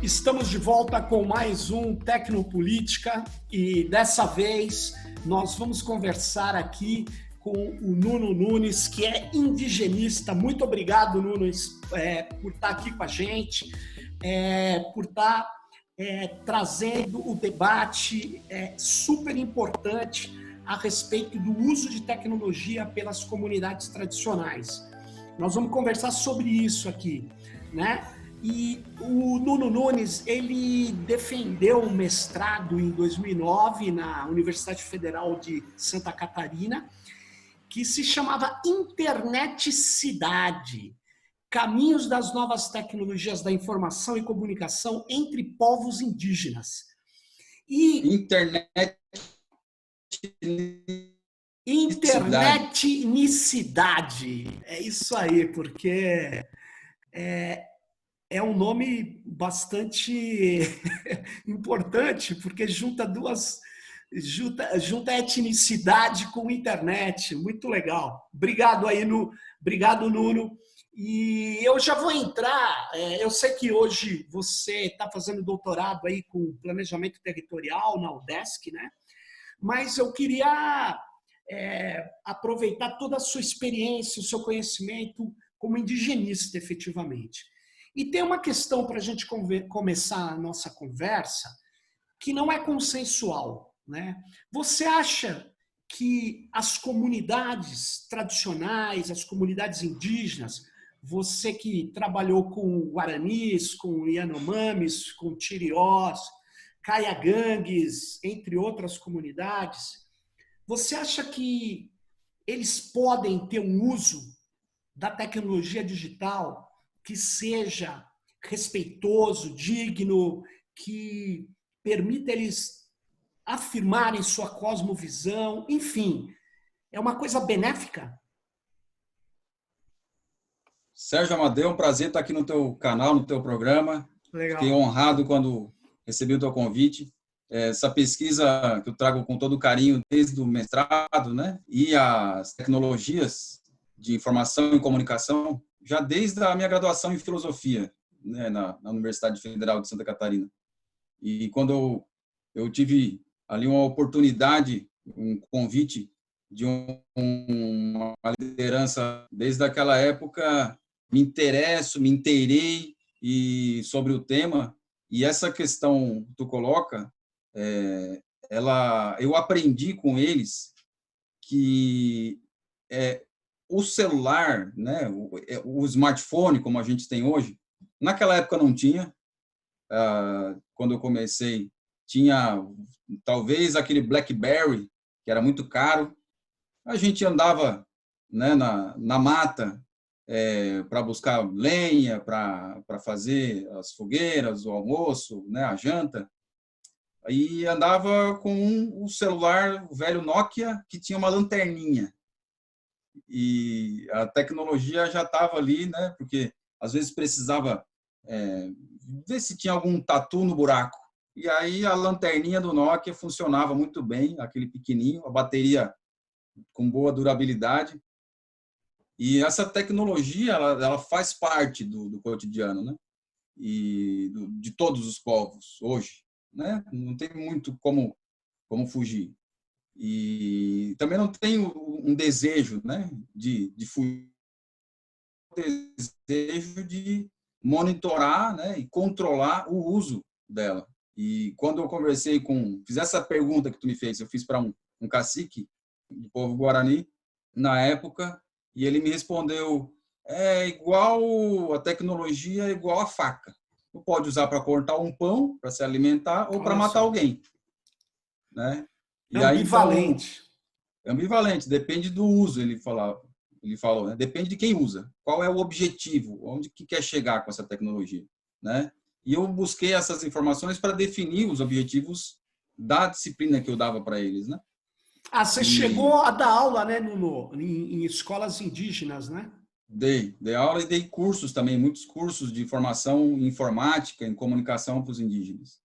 Estamos de volta com mais um Tecnopolítica e dessa vez nós vamos conversar aqui com o Nuno Nunes, que é indigenista. Muito obrigado, Nunes, por estar aqui com a gente, por estar trazendo o debate super importante a respeito do uso de tecnologia pelas comunidades tradicionais. Nós vamos conversar sobre isso aqui, né? E o Nuno Nunes, ele defendeu um mestrado em 2009 na Universidade Federal de Santa Catarina, que se chamava Internet Cidade, Caminhos das Novas Tecnologias da Informação e Comunicação entre Povos Indígenas. E Internetnicidade. É isso aí, porque é um nome bastante importante, porque junta etnicidade com internet. Muito legal. Obrigado aí, obrigado, Nuno. E eu já vou entrar. Eu sei que hoje você está fazendo doutorado aí com planejamento territorial na UDESC, né? Mas eu queria aproveitar toda a sua experiência, o seu conhecimento como indigenista, efetivamente. E tem uma questão para a gente começar a nossa conversa que não é consensual, né? Você acha que as comunidades tradicionais, as comunidades indígenas, você que trabalhou com guaranis, com yanomamis, com tiriós, caiagangues, entre outras comunidades, você acha que eles podem ter um uso da tecnologia digital que seja respeitoso, digno, que permita eles afirmarem sua cosmovisão, enfim, é uma coisa benéfica? Sérgio Amadeu, é um prazer estar aqui no teu canal, no teu programa. Legal. Fiquei honrado quando recebi o teu convite. Essa pesquisa que eu trago com todo carinho desde o mestrado, né? E as tecnologias de informação e comunicação, já desde a minha graduação em filosofia, né? Na Universidade Federal de Santa Catarina. E quando eu tive ali uma oportunidade, um convite de uma liderança desde aquela época, me inteirei sobre o tema, e essa questão que tu coloca, eu aprendi com eles que o celular, né, o smartphone, como a gente tem hoje, naquela época não tinha. Quando eu comecei, tinha talvez aquele BlackBerry, que era muito caro. A gente andava, né, na mata para buscar lenha, para fazer as fogueiras, o almoço, né, a janta. E andava com um celular, o velho Nokia, que tinha uma lanterninha. E a tecnologia já estava ali, né, porque às vezes precisava ver se tinha algum tatu no buraco. E aí a lanterninha do Nokia funcionava muito bem, aquele pequenininho, a bateria com boa durabilidade. E essa tecnologia, ela faz parte do cotidiano, né? E de todos os povos hoje, né? Não tem muito como fugir. E também não tem um desejo, né, de fugir, um desejo de monitorar, né, e controlar o uso dela. E quando eu fiz essa pergunta que tu me fez, eu fiz para um cacique do povo Guarani na época, e ele me respondeu: a tecnologia é igual a faca. Tu pode usar para cortar um pão, para se alimentar, ou para matar alguém, né? E aí, Ambivalente. então, ambivalente, depende do uso, ele falou, né? Depende de quem usa. Qual é o objetivo? Onde que quer chegar com essa tecnologia, né? E eu busquei essas informações para definir os objetivos da disciplina que eu dava para eles, né? Você chegou a dar aula, né, Nuno, em escolas indígenas, né? Dei aula e dei cursos também, muitos cursos de formação em informática, em comunicação para os indígenas.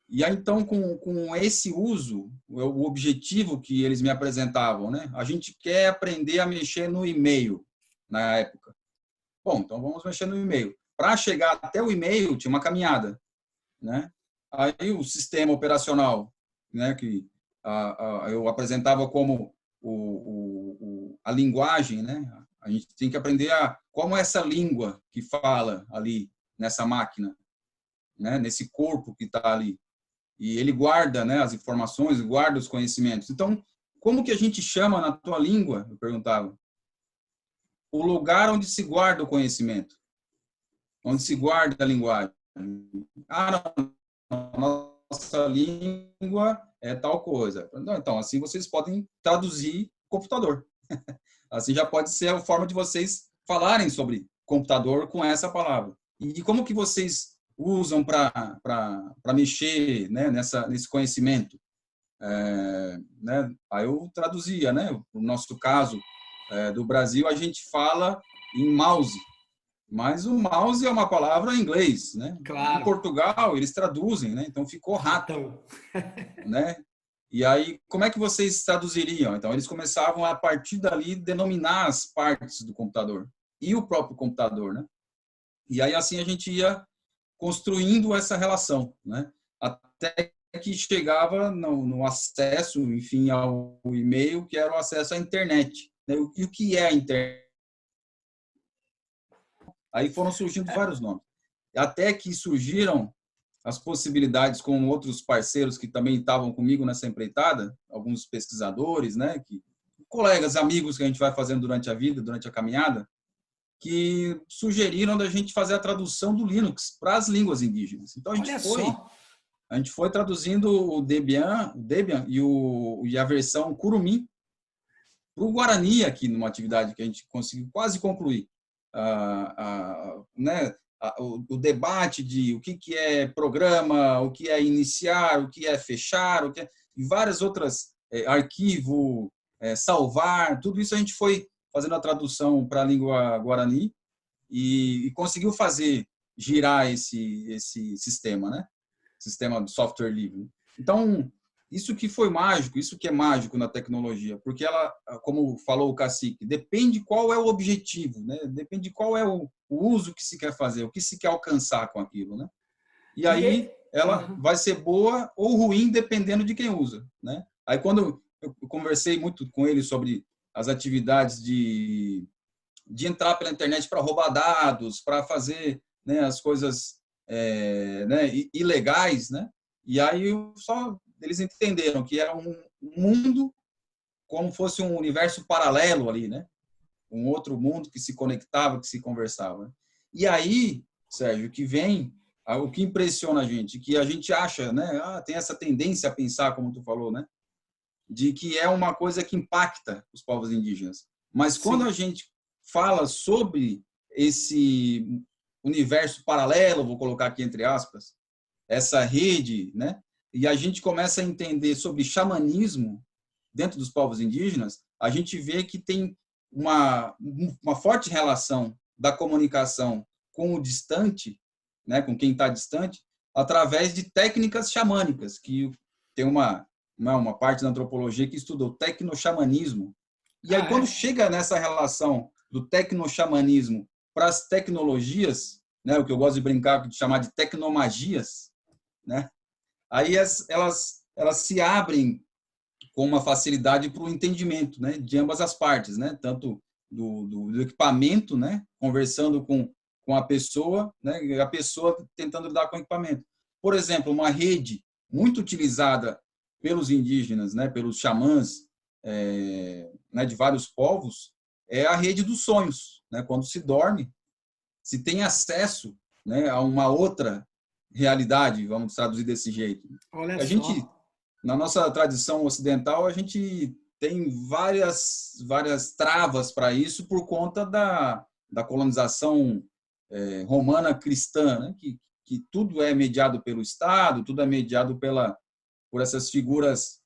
E aí, então, com esse uso, o objetivo que eles me apresentavam, né? A gente quer aprender a mexer no e-mail, na época. Bom, então vamos mexer no e-mail. para chegar até o e-mail tinha uma caminhada, né? Aí o sistema operacional, né, que eu apresentava como a linguagem, né? A gente tem que aprender como é essa língua que fala ali nessa máquina, né? Nesse corpo que está ali. E ele guarda, né, as informações, guarda os conhecimentos. Então, como que a gente chama na tua língua? Eu perguntava. O lugar onde se guarda o conhecimento, onde se guarda a linguagem. Ah, não, nossa língua é tal coisa. Então, assim vocês podem traduzir computador. Assim já pode ser a forma de vocês falarem sobre computador com essa palavra. E como que vocês usam para mexer, né, nesse conhecimento? Né? Aí eu traduzia, né? No nosso caso do Brasil, a gente fala em mouse, mas o mouse é uma palavra em inglês, né? Em Claro. Portugal eles traduzem, né? Então ficou rato, Ratão. né? E aí, como é que vocês traduziriam? Então, eles começavam a partir dali denominar as partes do computador e o próprio computador, né? E aí assim a gente ia construindo essa relação, né? Até que chegava no acesso, enfim, ao e-mail, que era o acesso à internet, né? E o que é a internet? Aí foram surgindo vários nomes. Até que surgiram as possibilidades com outros parceiros que também estavam comigo nessa empreitada, alguns pesquisadores, né, colegas, amigos que a gente vai fazendo durante a vida, durante a caminhada, que sugeriram da gente fazer a tradução do Linux para as línguas indígenas. Então Olha só. a gente foi traduzindo o Debian e a versão Curumim para o Guarani aqui numa atividade que a gente conseguiu quase concluir. Né, o debate de o que é programa, o que é iniciar, o que é fechar, e várias outras, arquivo, salvar, tudo isso a gente foi fazendo a tradução para a língua Guarani e conseguiu fazer girar esse sistema, né? Sistema de software livre. Então, isso que foi mágico, isso que é mágico na tecnologia, porque ela, como falou o Cacique, depende qual é o objetivo, né? Depende qual é o uso que se quer fazer, o que se quer alcançar com aquilo, né? E aí ela vai ser boa ou ruim dependendo de quem usa, né? Aí quando eu conversei muito com ele sobre as atividades de entrar pela internet para roubar dados, para fazer, né, as coisas né, ilegais, né? E aí só eles entenderam que era um mundo como fosse um universo paralelo ali, né? Um outro mundo que se conectava, que se conversava. E aí, Sérgio, que vem o que impressiona a gente, que a gente acha, né? Tem essa tendência a pensar, como tu falou, né? De que é uma coisa que impacta os povos indígenas. Mas quando a gente fala sobre esse universo paralelo, vou colocar aqui entre aspas, essa rede, né? E a gente começa a entender sobre xamanismo dentro dos povos indígenas, a gente vê que tem uma forte relação da comunicação com o distante, né? Com quem está distante, através de técnicas xamânicas, que tem uma parte da antropologia que estuda o tecnoxamanismo. E aí, quando chega nessa relação do tecnoxamanismo para as tecnologias, né, o que eu gosto de brincar, de chamar de tecnomagias, né, aí elas se abrem com uma facilidade para o entendimento, né, de ambas as partes, né, tanto do equipamento, né, conversando com a pessoa, né, e a pessoa tentando lidar com o equipamento. Por exemplo, uma rede muito utilizada pelos indígenas, né, pelos xamãs, né, de vários povos, é a rede dos sonhos, né? Quando se dorme, se tem acesso, né, a uma outra realidade, vamos traduzir desse jeito. Olha a gente, só. na nossa tradição ocidental, a gente tem várias travas para isso por conta da colonização romana cristã, né? Que tudo é mediado pelo Estado, tudo é mediado por essas figuras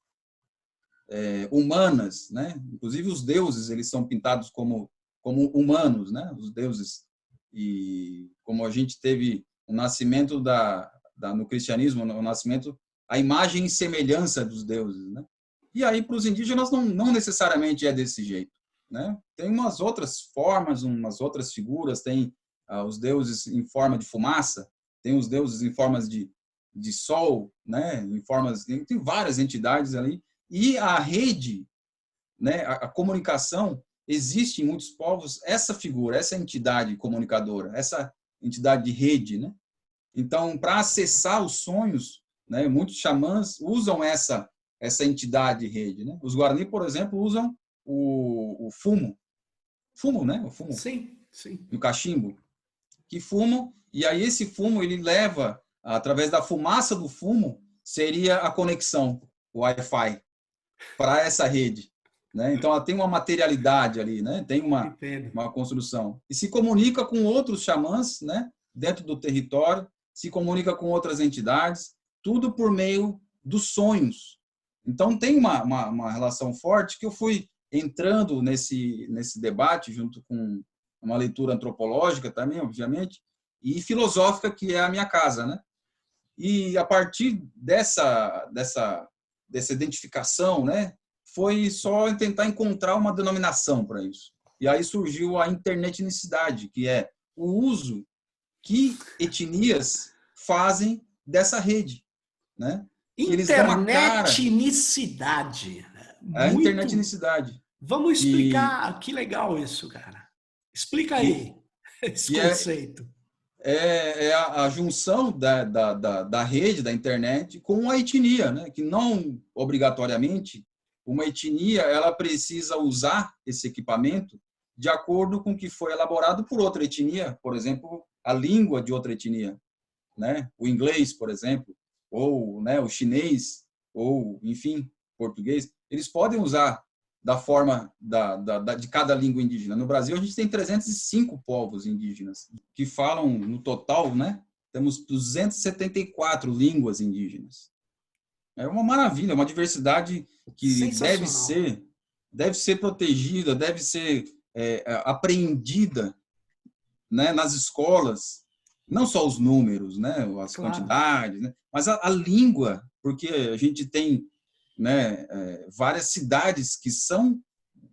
humanas, né? Inclusive os deuses, eles são pintados como humanos, né? Os deuses. E como a gente teve o nascimento no cristianismo, o nascimento, a imagem e semelhança dos deuses, né? E aí para os indígenas não necessariamente é desse jeito, né? Tem umas outras formas, umas outras figuras, tem os deuses em forma de fumaça, tem os deuses em formas de sol, né? Em formas, tem várias entidades ali. E a rede, né? A comunicação, existe em muitos povos essa figura, essa entidade comunicadora, essa entidade de rede, né? Então, para acessar os sonhos, né? Muitos xamãs usam essa entidade de rede, né? Os Guarani, por exemplo, usam o fumo, né? O fumo Sim, sim. no cachimbo, que fumam, e aí esse fumo ele leva, através da fumaça do fumo, seria a conexão, o Wi-Fi, para essa rede, né? Então ela tem uma materialidade ali, né? Tem Entendo. uma construção e se comunica com outros xamãs, né? Dentro do território, se comunica com outras entidades, tudo por meio dos sonhos. Então tem uma relação forte que eu fui entrando nesse debate junto com uma leitura antropológica também, obviamente, e filosófica, que é a minha casa, né? E a partir dessa identificação, né, foi só tentar encontrar uma denominação para isso. E aí surgiu a internetnicidade, que é o uso que etnias fazem dessa rede, né? Que eles dão a cara Internetinicidade. à Muito. internetnicidade, Vamos que, explicar. Que legal isso, cara. Explica que, aí esse que é, conceito. é a junção da rede, da internet, com a etnia, né? Que não obrigatoriamente uma etnia ela precisa usar esse equipamento de acordo com o que foi elaborado por outra etnia, por exemplo, a língua de outra etnia, né? O inglês, por exemplo, ou, né, o chinês, ou, enfim, português, eles podem usar da forma de cada língua indígena. No Brasil, a gente tem 305 povos indígenas que falam, no total, né? Temos 274 línguas indígenas. É uma maravilha, uma diversidade que Sensacional. deve ser protegida, deve ser apreendida, né, nas escolas, não só os números, né, as Claro. quantidades, né, mas a língua, porque a gente tem, né, várias cidades que são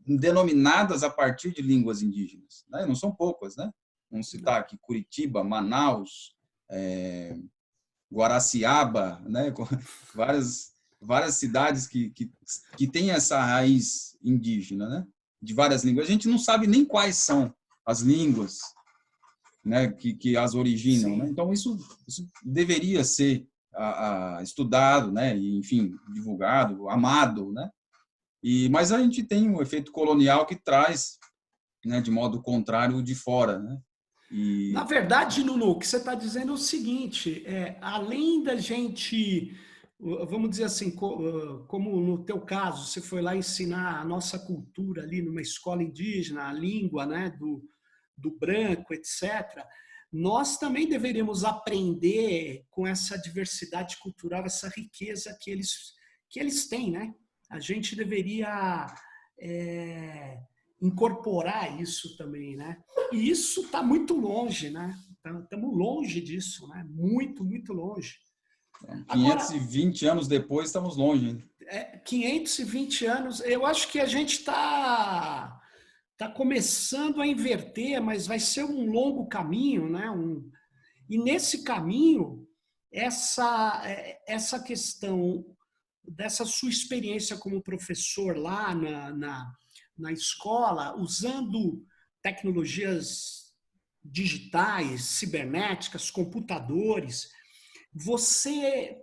denominadas a partir de línguas indígenas, né, não são poucas, né? Vamos citar aqui Curitiba, Manaus, Guaraciaba, né, várias cidades que têm essa raiz indígena, né, de várias línguas. A gente não sabe nem quais são as línguas, né, que as originam, né? Sim. Então isso deveria ser estudado, né, e, enfim, divulgado, amado, né? Mas a gente tem um efeito colonial que traz, né, de modo contrário de fora, né? Na E verdade, Nuno, o que você está dizendo é o seguinte: além da gente, vamos dizer assim, como no teu caso, você foi lá ensinar a nossa cultura ali numa escola indígena, a língua, né, do branco, etc. Nós também deveríamos aprender com essa diversidade cultural, essa riqueza que eles têm, né? A gente deveria é, incorporar isso também, né? E isso está muito longe, né? Estamos longe disso, né? Muito, muito longe. Agora, 520 anos depois estamos longe ainda. 520 anos, eu acho que a gente tá começando a inverter, mas vai ser um longo caminho, né? E nesse caminho, essa questão dessa sua experiência como professor lá na escola, usando tecnologias digitais, cibernéticas, computadores, você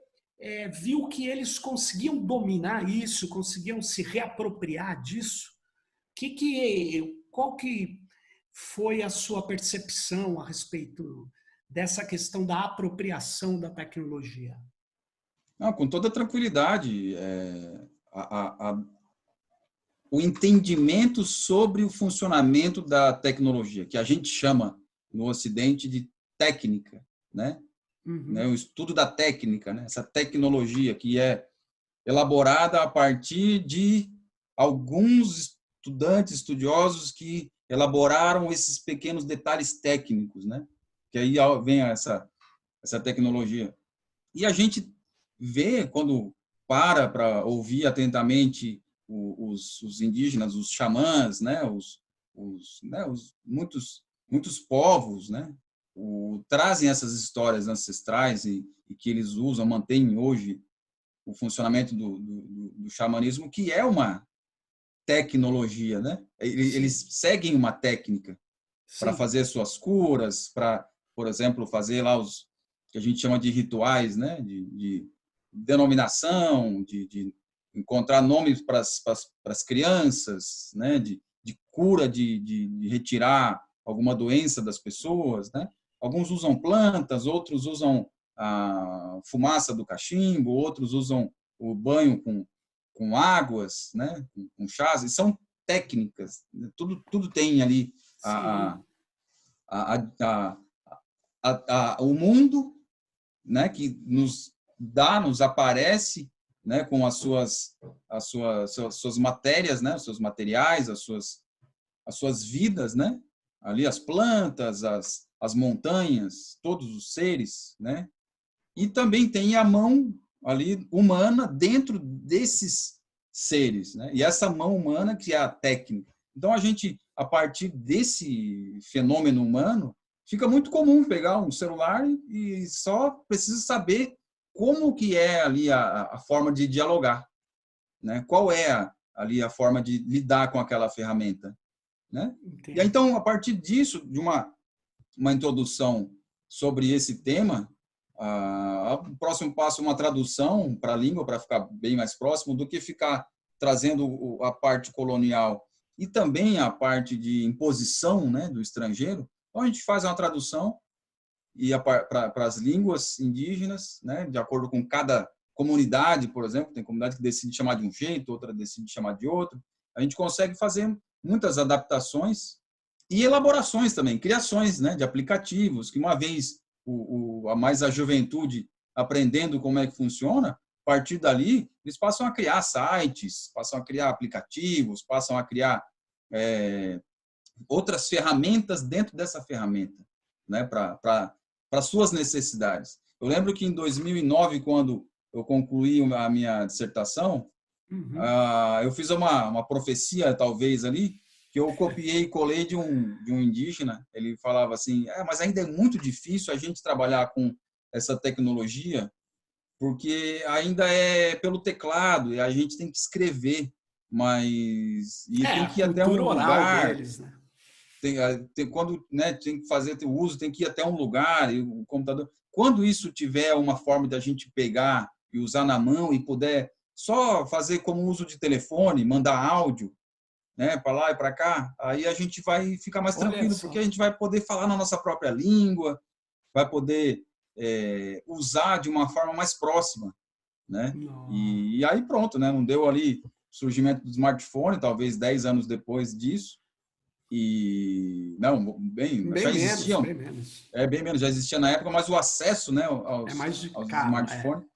viu que eles conseguiam dominar isso, conseguiam se reapropriar disso? Qual que foi a sua percepção a respeito dessa questão da apropriação da tecnologia? Não, com toda tranquilidade, o entendimento sobre o funcionamento da tecnologia, que a gente chama no Ocidente de técnica, né? Uhum. O estudo da técnica, né? Essa tecnologia que é elaborada a partir de alguns estudantes, estudiosos que elaboraram esses pequenos detalhes técnicos, né? Que aí vem essa tecnologia. E a gente vê, quando para ouvir atentamente os indígenas, os xamãs, né? Muitos povos, né? trazem essas histórias ancestrais e que eles usam, mantêm hoje o funcionamento do xamanismo, que é uma tecnologia, né? Eles seguem uma técnica para Sim. fazer suas curas, para, por exemplo, fazer lá os que a gente chama de rituais, né? De denominação, de encontrar nomes para as crianças, né? De cura, de retirar alguma doença das pessoas, né? Alguns usam plantas, outros usam a fumaça do cachimbo, outros usam o banho com águas, né? Com chás, e são técnicas, tudo tem ali a, Sim. a, a, o mundo, né, que nos aparece, né, com as suas matérias, né, os seus materiais, as suas vidas, né, ali as plantas, as montanhas, todos os seres, né, e também tem a mão ali humana dentro desses seres, né, e essa mão humana que é a técnica. Então a gente, a partir desse fenômeno humano, fica muito comum pegar um celular e só precisa saber como que é ali a forma de dialogar, né? Qual é ali a forma de lidar com aquela ferramenta, né? E aí, Entendo. então, a partir disso, de uma introdução sobre esse tema, o próximo passo é uma tradução para a língua, para ficar bem mais próximo, do que ficar trazendo a parte colonial e também a parte de imposição, né, do estrangeiro. Então, a gente faz uma tradução e para as línguas indígenas, né, de acordo com cada comunidade, por exemplo, tem comunidade que decide chamar de um jeito, outra decide chamar de outro. A gente consegue fazer muitas adaptações e elaborações também, criações, né, de aplicativos, que uma vez a juventude aprendendo como é que funciona, a partir dali, eles passam a criar sites, passam a criar aplicativos, passam a criar outras ferramentas dentro dessa ferramenta, né, para suas necessidades. Eu lembro que em 2009, quando eu concluí a minha dissertação, Uhum. eu fiz uma profecia, talvez, ali, que eu copiei e colei de um indígena. Ele falava assim, mas ainda é muito difícil a gente trabalhar com essa tecnologia, porque ainda é pelo teclado, e a gente tem que escrever, e tem A que ir até um cultura oral lugar, deles, né? quando, né, tem que fazer o uso, tem que ir até um lugar, e o computador. Quando isso tiver uma forma de a gente pegar e usar na mão e puder só fazer como uso de telefone, mandar áudio, né, para lá e para cá, aí a gente vai ficar mais Olha tranquilo, porque a só. gente vai poder falar na nossa própria língua, vai poder usar de uma forma mais próxima, né? Não. E aí pronto, né? Não deu ali o surgimento do smartphone, talvez 10 anos depois disso, e não, bem, Bem já menos, existiam, bem menos. bem menos, já existia na época, mas o acesso, né, É aos, mais de. aos Cara, smartphones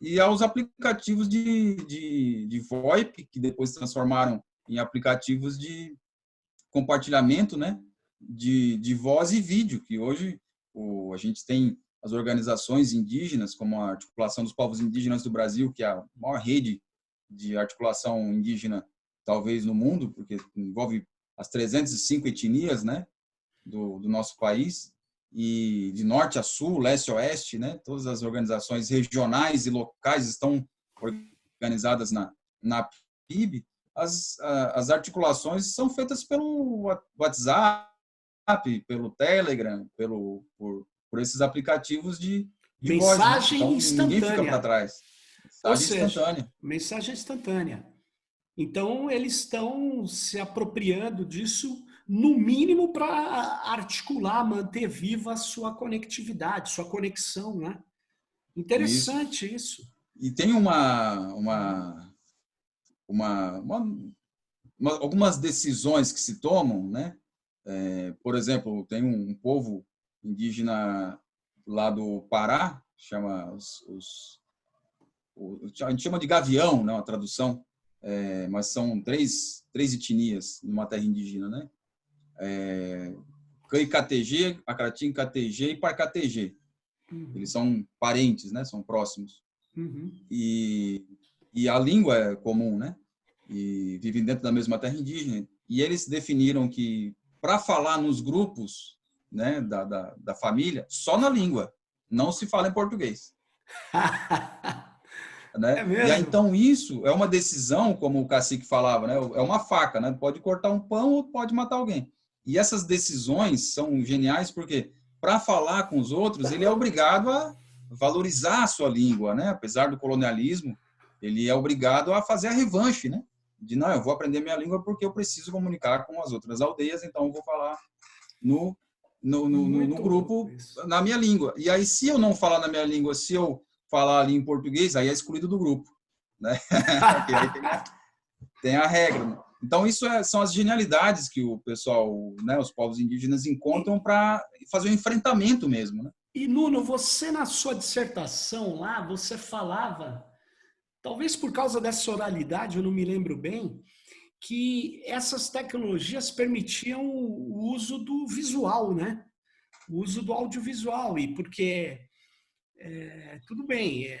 e aos aplicativos de VoIP, que depois se transformaram em aplicativos de compartilhamento, né, de voz e vídeo, que hoje a gente tem as organizações indígenas, como a Articulação dos Povos Indígenas do Brasil, que é a maior rede de articulação indígena, talvez, no mundo, porque envolve as 305 etnias, né, do nosso país, e de norte a sul, leste a oeste, né, todas as organizações regionais e locais estão organizadas na PIB. As articulações são feitas pelo WhatsApp, pelo Telegram, por esses aplicativos de voz, né? mensagem Então, ninguém fica para instantânea. trás. Ou Mensagem seja, instantânea. mensagem instantânea. Então, eles estão se apropriando disso, no mínimo, para articular, manter viva a sua conectividade, sua conexão, né? Isso. Interessante isso. E tem algumas decisões que se tomam, né? Por exemplo, tem um povo indígena lá do Pará, chama a gente chama de gavião, né, uma tradução, mas são três etnias numa terra indígena, né? Cães-KTG, Acratim-KTG e Par-KTG. Eles Uhum. são parentes, né? São próximos. Uhum. E a língua é comum, né? E vivem dentro da mesma terra indígena. E eles definiram que, para falar nos grupos, né, da família, só na língua. Não se fala em português. É Né? E aí, mesmo? então, isso é uma decisão, como o cacique falava, né? É uma faca, né? Pode cortar um pão ou pode matar alguém. E essas decisões são geniais porque, para falar com os outros, ele é obrigado a valorizar a sua língua, né? Apesar do colonialismo, ele é obrigado a fazer a revanche, né? De, não, eu vou aprender minha língua porque eu preciso comunicar com as outras aldeias, então eu vou falar no, no Muito louco grupo isso. na minha língua. E aí, se eu não falar na minha língua, se eu falar ali em português, aí é excluído do grupo, né? Que aí tem a regra. Né? Então, isso são as genialidades que o pessoal, né, os povos indígenas encontram para fazer o enfrentamento mesmo, né? E Nuno, você na sua dissertação lá, você falava, talvez por causa dessa oralidade, eu não me lembro bem, que essas tecnologias permitiam o uso do visual, né? O uso do audiovisual. E porque, tudo bem,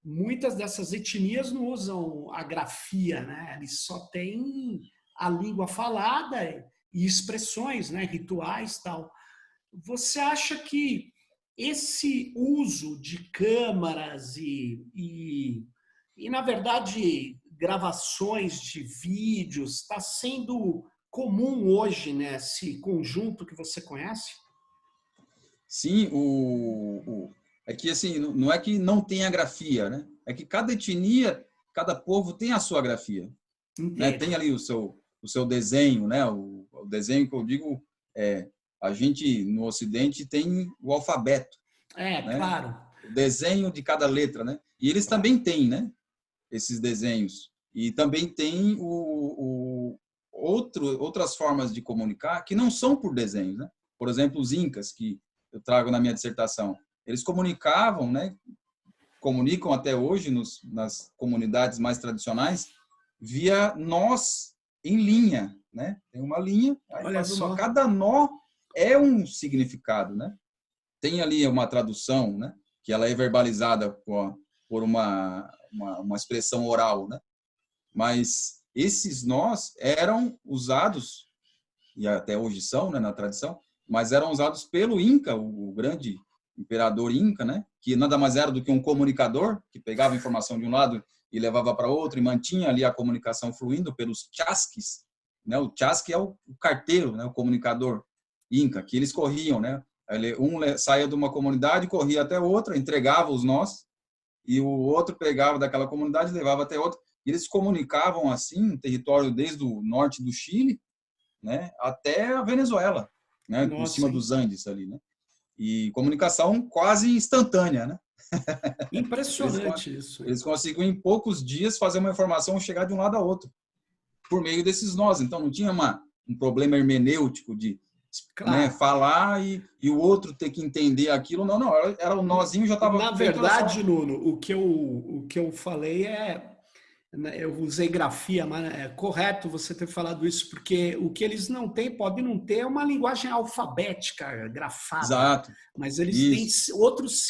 muitas dessas etnias não usam a grafia, né? Eles só têm a língua falada e expressões, né? Rituais tal. Você acha que esse uso de câmaras e na verdade, gravações de vídeos está sendo comum hoje nesse conjunto que você conhece? Sim, é que assim, não é que não tem a grafia, né? É que cada etnia, cada povo tem a sua grafia, né? Entendo. Tem ali o seu desenho, né? O desenho que eu digo é a gente no Ocidente tem o alfabeto, É, né? claro. O desenho de cada letra, né? E eles também têm, né? Esses desenhos e também tem outras formas de comunicar que não são por desenhos, né? Por exemplo, os incas que eu trago na minha dissertação, eles comunicavam, né? Comunicam até hoje nas comunidades mais tradicionais via nós em linha, né? Tem uma linha, aí Olha faz o nó. só. Cada nó é um significado, né? Tem ali uma tradução, né? Que ela é verbalizada por uma expressão oral, né? Mas esses nós eram usados, e até hoje são, né, na tradição, mas eram usados pelo Inca, o grande imperador Inca, né, que nada mais era do que um comunicador, que pegava informação de um lado e levava para outro, e mantinha ali a comunicação fluindo pelos chasques. Né? O chasque é o carteiro, né, o comunicador Inca, que eles corriam. Né? Um saía de uma comunidade, corria até outra, entregava os nós, e o outro pegava daquela comunidade e levava até outra. E eles comunicavam assim, um território desde o norte do Chile, né, até a Venezuela, né, por Nossa, cima hein? dos Andes ali, né? E comunicação quase instantânea, né? Eles, Impressionante isso, hein? eles conseguiam em poucos dias fazer uma informação chegar de um lado a outro por meio desses nós. Então não tinha um problema hermenêutico de, né, Claro. falar e o outro ter que entender aquilo. Não, não, era o nozinho já estava Na feito, era verdade, só. Nuno, o que eu falei eu usei grafia, mas é correto você ter falado isso, porque o que eles não têm, pode não ter, é uma linguagem alfabética, grafada, Exato. mas eles têm Isso. outros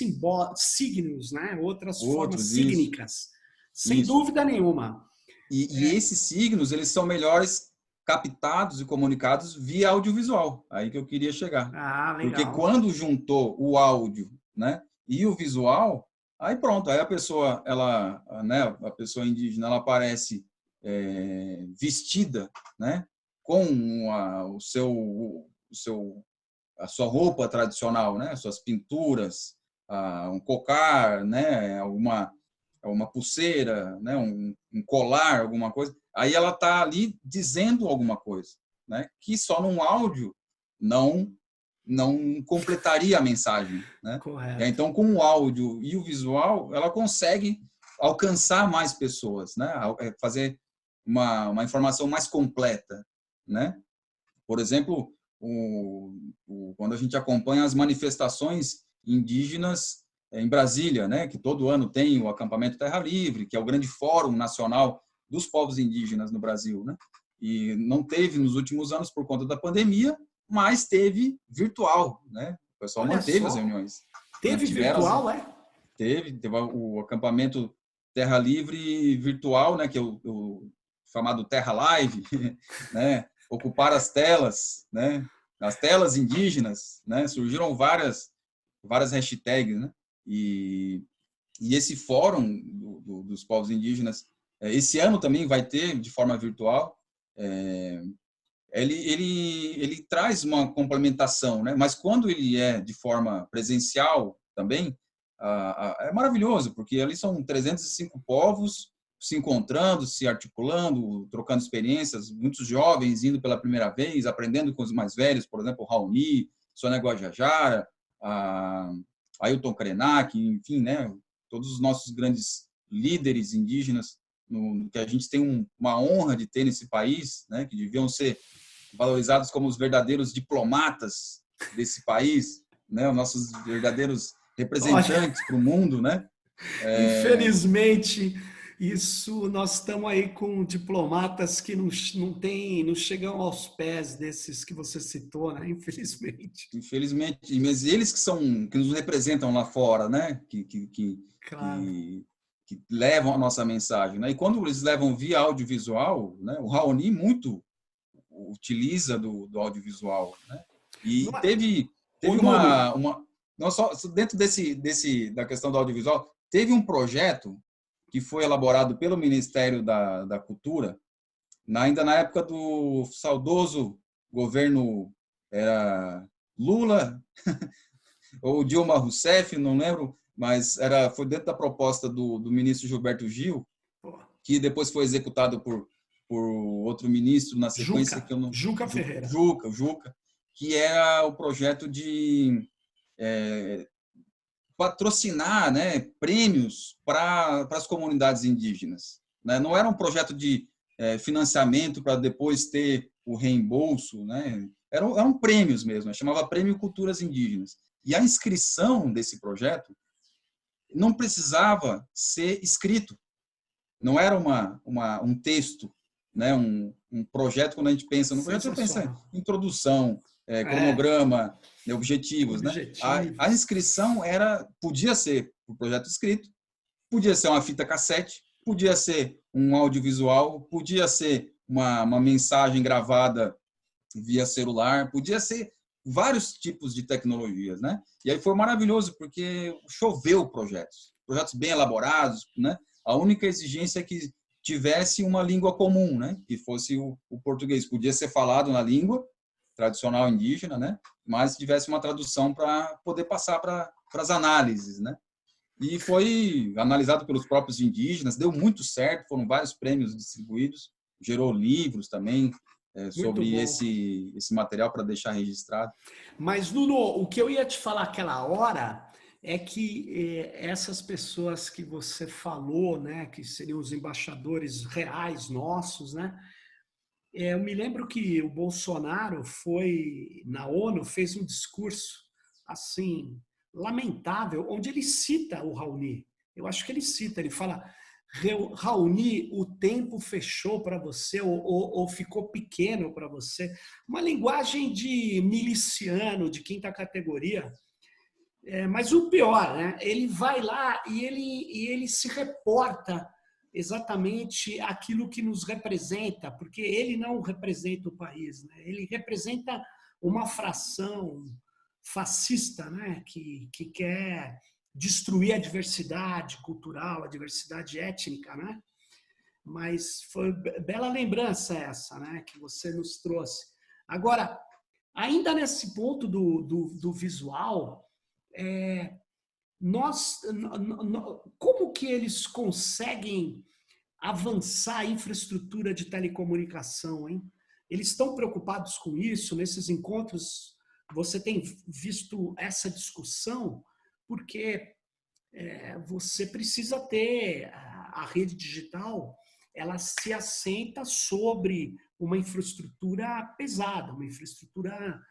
signos, né? Outras formas Outros, isso. sígnicas, sem Isso. dúvida nenhuma. E esses signos, eles são melhores captados e comunicados via audiovisual. Aí que eu queria chegar. Ah, Porque legal. quando juntou o áudio, né, e o visual, aí pronto, aí a pessoa, ela, né, a pessoa indígena, ela aparece vestida, né, com a sua roupa tradicional, né, suas pinturas, um cocar, né, uma pulseira, né, um colar, alguma coisa. Aí ela está ali dizendo alguma coisa, né, que só num áudio não completaria a mensagem, né? E aí, Correto. então, com o áudio e o visual, ela consegue alcançar mais pessoas, né? Fazer uma informação mais completa, né? Por exemplo, quando a gente acompanha as manifestações indígenas em Brasília, né, que todo ano tem o acampamento Terra Livre, que é o grande fórum nacional dos povos indígenas no Brasil, né? E não teve nos últimos anos por conta da pandemia, mas teve virtual, né? O pessoal Olha manteve as só. reuniões, Teve mantiveram as, virtual, é? teve o acampamento Terra Livre virtual, né, que é o chamado Terra Live, né? Ocupar as telas, né? nas telas indígenas, né, surgiram várias hashtags, né? E esse fórum dos povos indígenas, esse ano também vai ter de forma virtual. Ele traz uma complementação, né? Mas quando ele é de forma presencial também, é maravilhoso, porque ali são 305 povos se encontrando, se articulando, trocando experiências, muitos jovens indo pela primeira vez, aprendendo com os mais velhos, por exemplo, o Raoni, Sônia Guajajara, Ailton Krenak, enfim, né? Todos os nossos grandes líderes indígenas que a gente tem uma honra de ter nesse país, né? Que deviam ser valorizados como os verdadeiros diplomatas desse país, né? Os nossos verdadeiros representantes para o mundo, né? Infelizmente, isso nós estamos aí com diplomatas que não chegam aos pés desses que você citou, né? Infelizmente. Infelizmente, mas eles que nos representam lá fora, né? Claro. Que levam a nossa mensagem, né? E quando eles levam via audiovisual, né? O Raoni muito utiliza do audiovisual, né? E teve uma não só dentro da questão do audiovisual, teve um projeto que foi elaborado pelo Ministério da Cultura, ainda na época do saudoso governo Lula ou Dilma Rousseff, não lembro, mas foi dentro da proposta do ministro Gilberto Gil, que depois foi executado por outro ministro na sequência, Juca Ferreira. Juca, que era o projeto de patrocinar, né, prêmios para as comunidades indígenas, né? Não era um projeto de financiamento para depois ter o reembolso, né? Eram prêmios mesmo, chamava Prêmio Culturas Indígenas. E a inscrição desse projeto não precisava ser escrito, não era um texto, né? Um projeto. Quando a gente pensa no projeto, você pensa em introdução, cronograma, objetivos, né? A inscrição podia ser um projeto escrito, podia ser uma fita cassete, podia ser um audiovisual, podia ser uma mensagem gravada via celular, podia ser vários tipos de tecnologias, né? E aí foi maravilhoso, porque choveu projetos bem elaborados, né? A única exigência é que tivesse uma língua comum, né? Que fosse o português. Podia ser falado na língua tradicional indígena, né? Mas tivesse uma tradução para poder passar para as análises, né? E foi analisado pelos próprios indígenas, deu muito certo, foram vários prêmios distribuídos, gerou livros também sobre esse material para deixar registrado. Mas, Nuno, o que eu ia te falar aquela hora é que essas pessoas que você falou, né, que seriam os embaixadores reais nossos, né? Eu me lembro que o Bolsonaro foi na ONU, fez um discurso assim lamentável, onde ele cita o Raoni. Eu acho que ele cita, ele fala: Raoni, o tempo fechou para você ou ficou pequeno para você. Uma linguagem de miliciano, de quinta categoria. Mas o pior, né? Ele vai lá e ele se reporta exatamente aquilo que nos representa, porque ele não representa o país, né? Ele representa uma fração fascista, né? Que quer destruir a diversidade cultural, a diversidade étnica, né? Mas foi bela lembrança essa, né? Que você nos trouxe. Agora, ainda nesse ponto do visual, como que eles conseguem avançar a infraestrutura de telecomunicação, hein? Eles estão preocupados com isso? Nesses encontros, você tem visto essa discussão? Porque você precisa ter a rede digital, ela se assenta sobre uma infraestrutura pesada, uma infraestrutura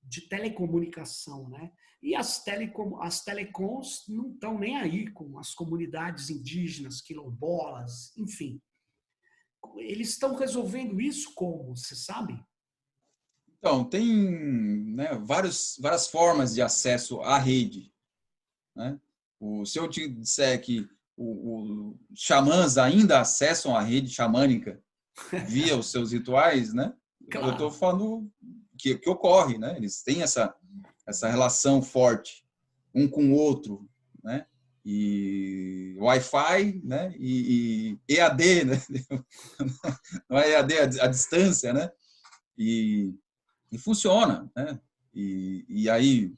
de telecomunicação, né? E as telecoms não estão nem aí com as comunidades indígenas, quilombolas, enfim. Eles estão resolvendo isso como, você sabe? Então, tem, né, várias formas de acesso à rede, né? Se eu te disser que os xamãs ainda acessam a rede xamânica via os seus rituais, né? Claro. Eu estou falando que ocorre, né? Eles têm essa relação forte um com o outro, né? E Wi-Fi, né? E EAD, né? Não é EAD a distância, né? E funciona, né? E aí,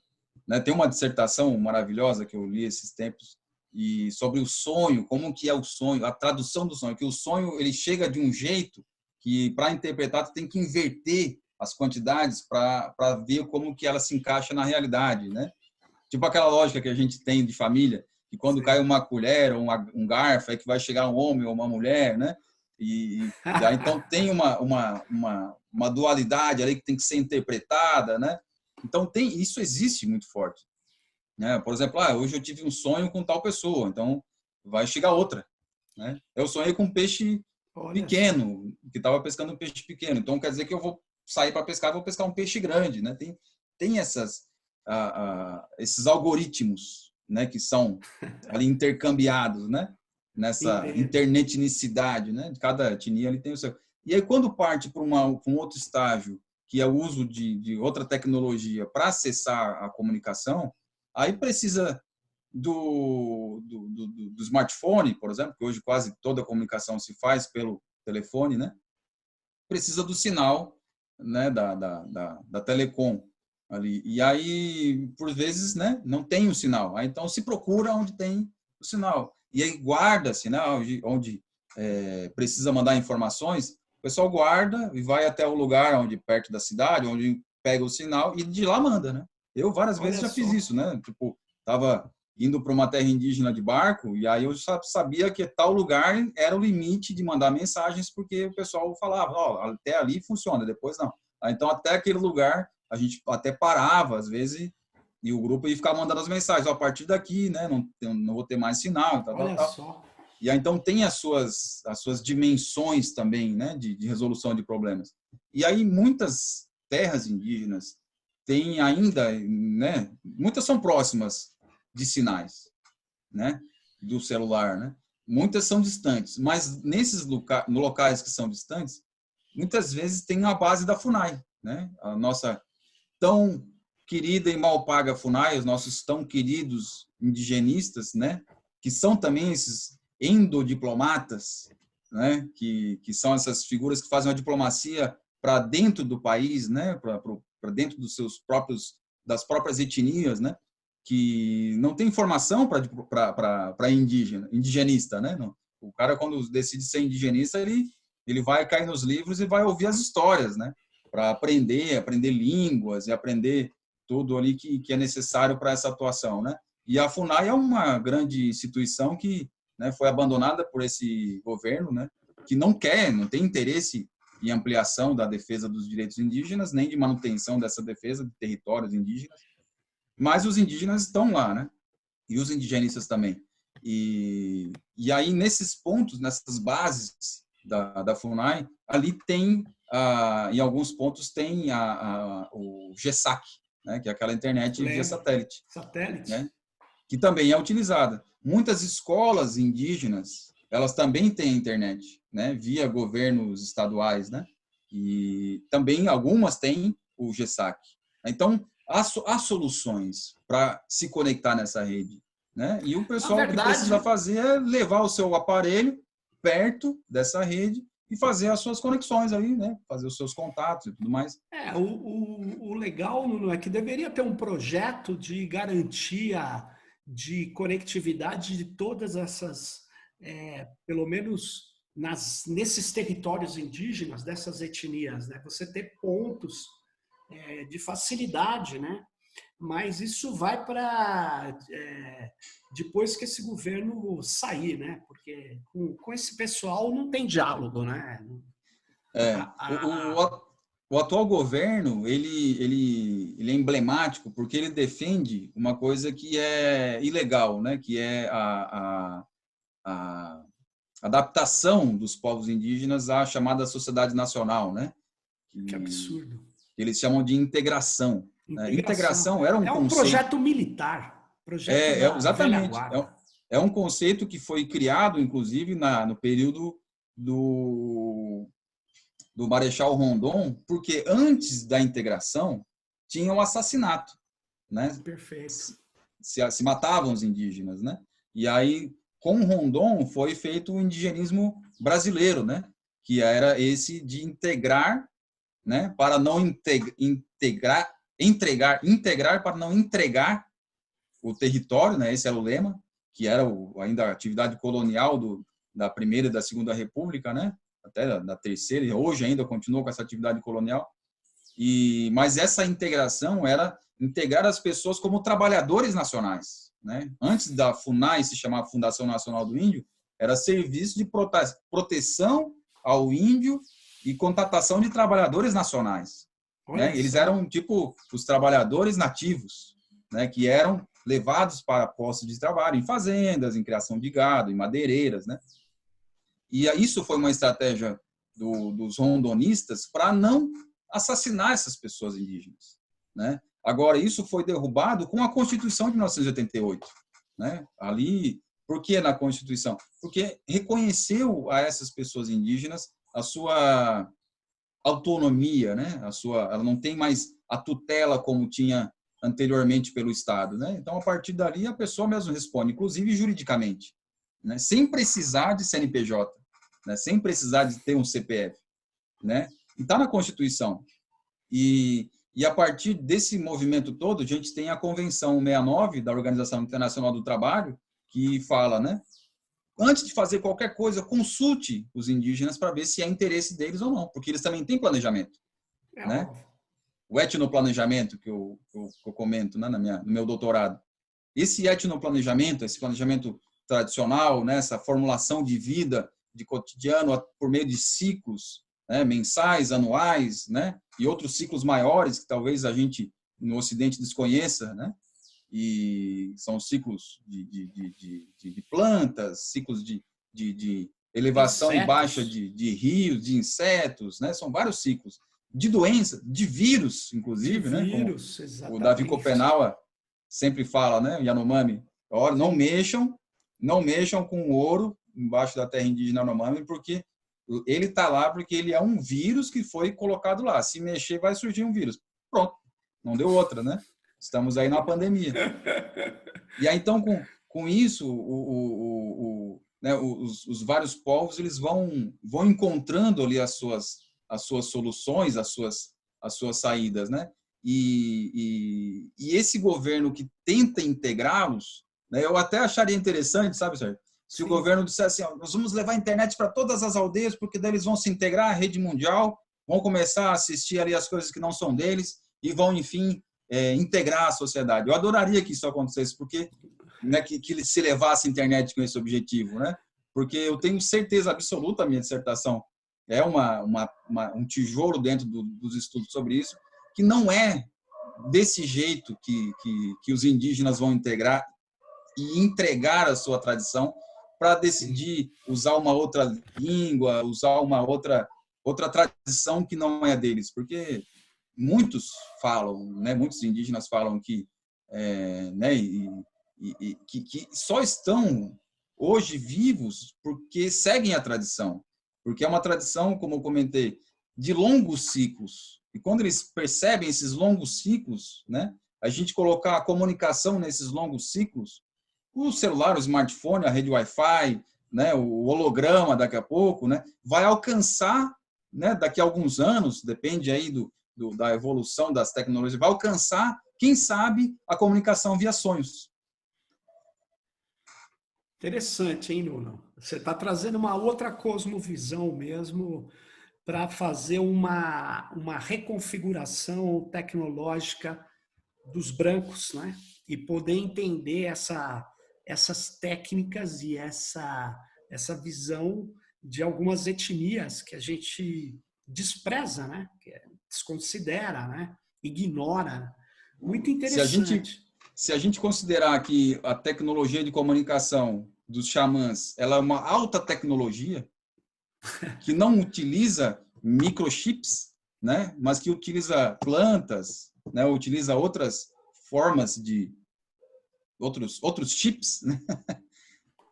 né, tem uma dissertação maravilhosa que eu li esses tempos e sobre o sonho, como que é o sonho, a tradução do sonho, que o sonho ele chega de um jeito que para interpretar tu tem que inverter as quantidades para ver como que ela se encaixa na realidade, né? Tipo aquela lógica que a gente tem de família, que quando cai uma colher ou um garfo é que vai chegar um homem ou uma mulher, né? E aí então tem uma dualidade ali que tem que ser interpretada, né? Então isso existe muito forte, né? Por exemplo, hoje eu tive um sonho com tal pessoa, então vai chegar outra, né? Eu sonhei com um peixe pequeno, que estava pescando um peixe pequeno, então quer dizer que eu vou sair para pescar, vou pescar um peixe grande, né? Tem esses algoritmos, né, que são ali intercambiados, né? Nessa internetnicidade, né? De cada etnia ele tem o seu. E aí quando parte para um outro estágio, que é o uso de outra tecnologia para acessar a comunicação, aí precisa do smartphone, por exemplo, que hoje quase toda a comunicação se faz pelo telefone, né? Precisa do sinal, né, da telecom ali. E aí, por vezes, né, não tem o sinal. Aí, então, se procura onde tem o sinal. E aí guarda-se, né, onde precisa mandar informações, o pessoal guarda e vai até o lugar onde perto da cidade, onde pega o sinal e de lá manda, né? Eu várias vezes já fiz isso, né? Tipo, tava indo para uma terra indígena de barco e aí eu sabia que tal lugar era o limite de mandar mensagens porque o pessoal falava, até ali funciona, depois não. Então, até aquele lugar, a gente até parava, às vezes, e o grupo ia ficar mandando as mensagens, a partir daqui, né, não vou ter mais sinal, tal. Só. E aí, então, tem as suas dimensões também, né, de resolução de problemas. E aí, muitas terras indígenas têm ainda, né, muitas são próximas de sinais, né, do celular, né? Muitas são distantes, mas nesses locais que são distantes, muitas vezes tem a base da FUNAI, né? A nossa tão querida e mal paga FUNAI, os nossos tão queridos indigenistas, né? Que são também esses endodiplomatas, né? Que são essas figuras que fazem a diplomacia para dentro do país, né? Para dentro dos seus das próprias etnias, né? Que não tem informação para indigenista, né? O cara quando decide ser indigenista ele vai cair nos livros e vai ouvir as histórias, né? Para aprender línguas e aprender tudo ali que é necessário para essa atuação, né? E a FUNAI é uma grande instituição que, né, foi abandonada por esse governo, né? Que não tem interesse em ampliação da defesa dos direitos indígenas, nem de manutenção dessa defesa de territórios indígenas. Mas os indígenas estão lá, né? E os indigenistas também. E aí, nesses pontos, nessas bases da FUNAI, ali tem, em alguns pontos, tem o GESAC, né? Que é aquela internet via satélite. Né? Que também é utilizada. Muitas escolas indígenas, elas também têm internet, né? Via governos estaduais, né? E também algumas têm o GESAC. Então, há soluções para se conectar nessa rede, né? E o pessoal que precisa fazer é levar o seu aparelho perto dessa rede e fazer as suas conexões aí, né? Fazer os seus contatos e tudo mais. O legal, Nuno, é que deveria ter um projeto de garantia de conectividade de todas essas, pelo menos nesses territórios indígenas, dessas etnias, né? Você ter pontos de facilidade, né? Mas isso vai para depois que esse governo sair, né? Porque com esse pessoal não tem diálogo, né? O atual governo ele é emblemático porque ele defende uma coisa que é ilegal, né? Que é a adaptação dos povos indígenas à chamada sociedade nacional, né? Que absurdo. Eles chamam de integração. Integração era um conceito. É um projeto militar. Projeto da exatamente. velha guarda. É um conceito que foi criado, inclusive, no período do Marechal Rondon, porque antes da integração tinha um assassinato, né? Perfeito. Se matavam os indígenas, né? E aí, com Rondon, foi feito o indigenismo brasileiro, né? Que era esse de integrar, né? Para não integrar para não entregar o território, né? Esse era o lema, que era ainda a atividade colonial da Primeira e da Segunda República, né? Até da Terceira, e hoje ainda continua com essa atividade colonial. Mas essa integração era integrar as pessoas como trabalhadores nacionais, né? Antes da FUNAI se chamar Fundação Nacional do Índio, era serviço de proteção ao índio e contratação de trabalhadores nacionais, né? Eles eram tipo os trabalhadores nativos, né? Que eram levados para postos de trabalho em fazendas, em criação de gado, em madeireiras, né? E isso foi uma estratégia dos rondonistas para não assassinar essas pessoas indígenas, né? Agora, isso foi derrubado com a Constituição de 1988, né? Ali, por que na Constituição? Porque reconheceu a essas pessoas indígenas a sua autonomia, né? Ela não tem mais a tutela como tinha anteriormente pelo Estado, né? Então, a partir dali, a pessoa mesmo responde, inclusive juridicamente, né? Sem precisar de CNPJ, né? Sem precisar de ter um CPF, né? E está na Constituição. E a partir desse movimento todo, a gente tem a Convenção 69 da Organização Internacional do Trabalho, que fala, né? Antes de fazer qualquer coisa, consulte os indígenas para ver se é interesse deles ou não, porque eles também têm planejamento, né? Óbvio. O etnoplanejamento que eu comento, né, no meu doutorado. Esse etnoplanejamento, esse planejamento tradicional, né, essa formulação de vida, de cotidiano por meio de ciclos, né, mensais, anuais, né, e outros ciclos maiores que talvez a gente no Ocidente desconheça, né, e são ciclos de plantas, ciclos de elevação e baixa de rios, de insetos, né, são vários ciclos de doença, de vírus, inclusive, né, como o Davi Copenaua sempre fala, né, Yanomami, olha, não mexam com o ouro embaixo da terra indígena Yanomami, porque ele está lá porque ele é um vírus que foi colocado lá. Se mexer, vai surgir um vírus. Pronto, não deu outra, né? Estamos aí na pandemia. E aí, então, com isso, né, os vários povos eles vão encontrando ali as suas soluções, as suas saídas, né? E esse governo que tenta integrá-los, né, eu até acharia interessante, sabe, Sérgio? Se o governo dissesse assim, ó, nós vamos levar a internet para todas as aldeias, porque daí eles vão se integrar à rede mundial, vão começar a assistir ali as coisas que não são deles e vão, enfim, integrar a sociedade. Eu adoraria que isso acontecesse, porque, né, que se levasse a internet com esse objetivo, né? Porque eu tenho certeza absoluta, a minha dissertação é um tijolo dentro dos estudos sobre isso, que não é desse jeito que os indígenas vão integrar e entregar a sua tradição para decidir usar uma outra língua, usar uma outra tradição que não é deles, porque muitos falam, né, muitos indígenas falam que, né, que só estão hoje vivos porque seguem a tradição, porque é uma tradição, como eu comentei, de longos ciclos. E quando eles percebem esses longos ciclos, né, a gente colocar a comunicação nesses longos ciclos, o celular, o smartphone, a rede Wi-Fi, né, o holograma daqui a pouco, né, vai alcançar, né, daqui a alguns anos, depende aí da evolução das tecnologias, vai alcançar, quem sabe, a comunicação via sonhos. Interessante, hein, Nuno? Você está trazendo uma outra cosmovisão mesmo para fazer uma reconfiguração tecnológica dos brancos, né? E poder entender essas técnicas e essa visão de algumas etnias que a gente despreza, né? Que desconsidera, né? Ignora. Muito interessante. Se a gente considerar que a tecnologia de comunicação dos xamãs ela é uma alta tecnologia que não utiliza microchips, né? Mas que utiliza plantas, né? Utiliza outras formas de outros chips, né?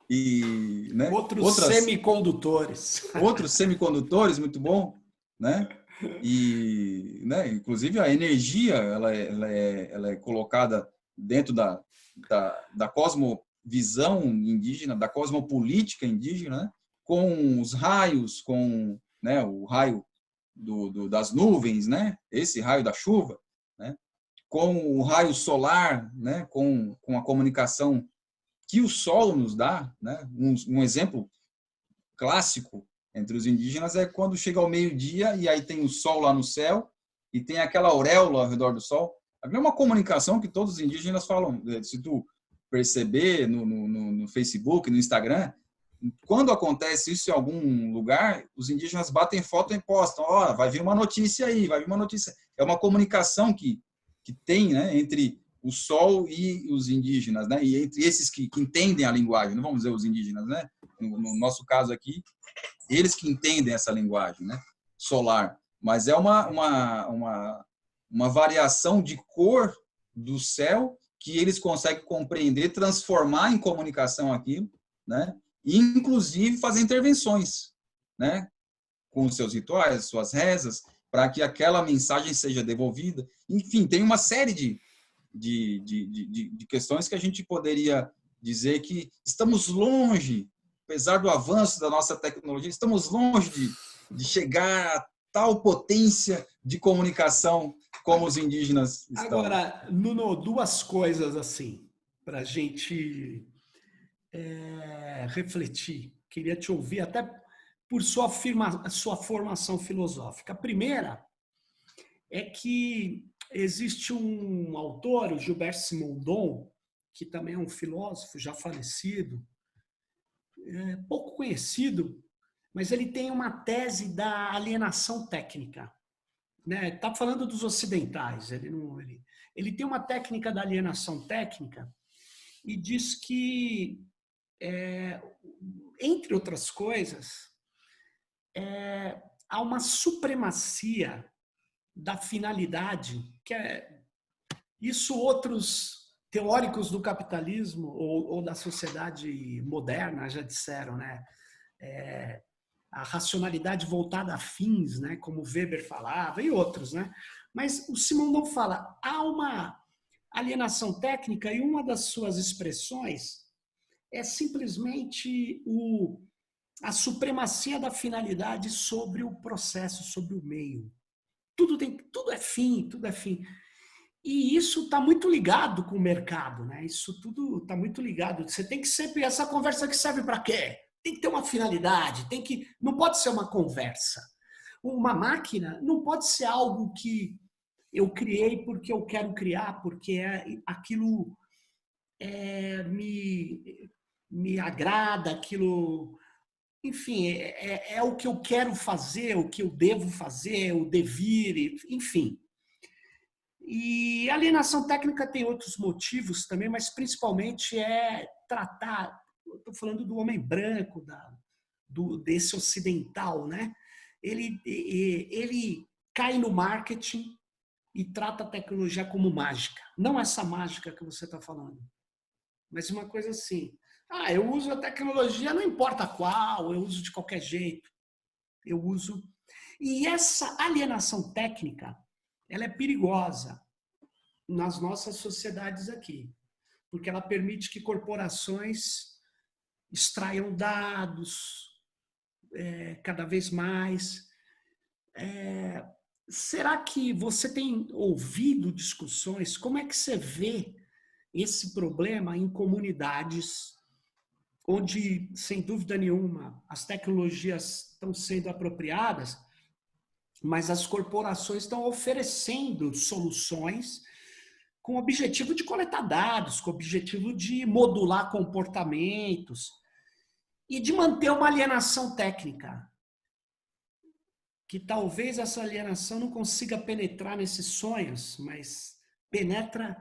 E, né? Outros semicondutores. Outros semicondutores, muito bom. né? E, né, inclusive, a energia ela é colocada dentro da cosmovisão indígena, da cosmopolítica indígena, né? Com os raios, com, né, o raio das nuvens, né? Esse raio da chuva, né? Com o raio solar, né? Com a comunicação que o sol nos dá, né? Um exemplo clássico entre os indígenas é quando chega ao meio-dia e aí tem o sol lá no céu e tem aquela auréola ao redor do sol. É uma comunicação que todos os indígenas falam. Se tu perceber no Facebook, no Instagram, quando acontece isso em algum lugar, os indígenas batem foto e postam. Ó, vai vir uma notícia aí, vai vir uma notícia. É uma comunicação que tem, né, entre o sol e os indígenas, né? E entre esses que entendem a linguagem, não vamos dizer os indígenas, né? No nosso caso aqui, eles que entendem essa linguagem, né? Solar. Mas é uma variação de cor do céu que eles conseguem compreender, transformar em comunicação aquilo, né? E, inclusive, fazer intervenções, né? Com os seus rituais, suas rezas, para que aquela mensagem seja devolvida. Enfim, tem uma série de questões que a gente poderia dizer que estamos longe, apesar do avanço da nossa tecnologia, estamos longe de chegar a tal potência de comunicação como os indígenas estão. Agora, Nuno, duas coisas assim, para a gente refletir. Queria te ouvir até por sua formação filosófica. A primeira é que existe um autor, o Gilbert Simondon, que também é um filósofo já falecido, pouco conhecido, mas ele tem uma tese da alienação técnica. Né? Tá falando dos ocidentais, ele tem uma técnica da alienação técnica e diz que, entre outras coisas, há uma supremacia da finalidade, que é isso outros teóricos do capitalismo ou da sociedade moderna já disseram, né? A racionalidade voltada a fins, né? Como Weber falava, e outros, né? Mas o Simondon fala, há uma alienação técnica e uma das suas expressões é simplesmente a supremacia da finalidade sobre o processo, sobre o meio. Tudo é fim, tudo é fim. E isso está muito ligado com o mercado, né? Isso tudo está muito ligado. Você tem que sempre essa conversa que serve para quê? Tem que ter uma finalidade, não pode ser uma conversa. Uma máquina não pode ser algo que eu criei porque eu quero criar, porque aquilo me agrada, aquilo, enfim, é o que eu quero fazer, o que eu devo fazer, o devir, enfim. E a alienação técnica tem outros motivos também, mas principalmente é tratar, estou falando do homem branco, desse ocidental, né? Ele cai no marketing e trata a tecnologia como mágica. Não essa mágica que você está falando, mas uma coisa assim. Ah, eu uso a tecnologia, não importa qual, eu uso de qualquer jeito. Eu uso. E essa alienação técnica, ela é perigosa nas nossas sociedades aqui, porque ela permite que corporações extraiam dados cada vez mais. Será que você tem ouvido discussões? Como é que você vê esse problema em comunidades onde, sem dúvida nenhuma, as tecnologias estão sendo apropriadas, mas as corporações estão oferecendo soluções com o objetivo de coletar dados, com o objetivo de modular comportamentos e de manter uma alienação técnica, que talvez essa alienação não consiga penetrar nesses sonhos, mas penetra,